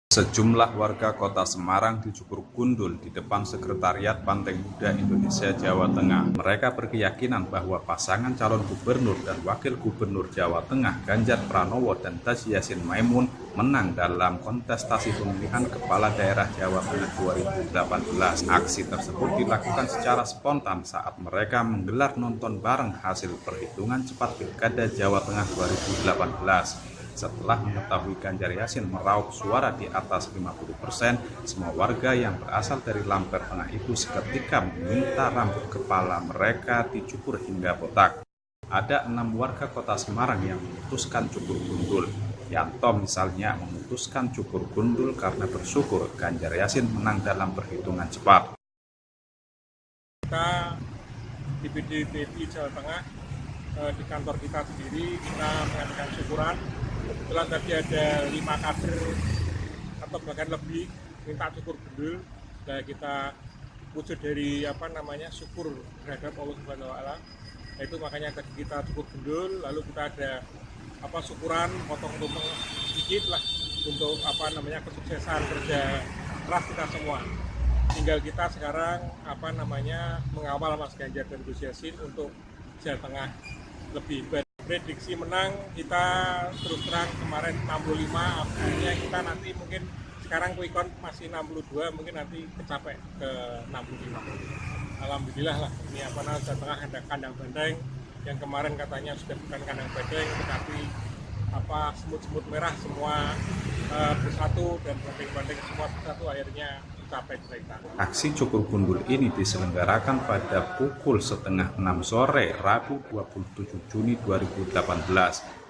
Sejumlah warga Kota Semarang dicukur gundul di depan Sekretariat Banteng Muda Indonesia Jawa Tengah. Mereka berkeyakinan bahwa pasangan calon gubernur dan wakil gubernur Jawa Tengah Ganjar Pranowo dan Taji Yassin Maimun menang dalam kontestasi pemilihan kepala daerah Jawa Tengah 2018. Aksi tersebut dilakukan secara spontan saat mereka menggelar nonton bareng hasil perhitungan cepat Pilkada Jawa Tengah 2018. Setelah mengetahui Ganjar Yassin meraup suara di atas 50%, semua warga yang berasal dari Lamper Tengah itu seketika meminta rambut kepala mereka dicukur hingga botak. Ada 6 warga Kota Semarang yang memutuskan cukur gundul. Yanto misalnya memutuskan cukur gundul karena bersyukur Ganjar Yassin menang dalam perhitungan cepat. Kita di BPDI Jawa Tengah, di kantor kita sendiri, kita mengadakan syukuran. Kebetulan tadi ada 5 kader atau bahkan lebih minta cukur gundul. Dan kita wujud dari syukur terhadap Allah Subhanahu wa Ta'ala. Itu makanya tadi kita cukur gundul, lalu kita ada syukuran, potong-potong sedikit lah untuk kesuksesan kerja keras kita semua. Tinggal kita sekarang mengawal Mas Ganjar dan Gus Yassin untuk Jawa Tengah lebih baik. Prediksi menang kita terus terang kemarin 65, akhirnya kita nanti mungkin sekarang quick count masih 62, mungkin nanti kecapek ke 65. Alhamdulillah lah, ini Jawa Tengah ada kandang banteng yang kemarin katanya sudah bukan kandang banteng tetapi semut-semut merah semua bersatu dan banteng-banteng semua bersatu akhirnya capai mereka. Aksi cukur gundul ini diselenggarakan pada pukul 5:30 sore Rabu 27 Juni 2018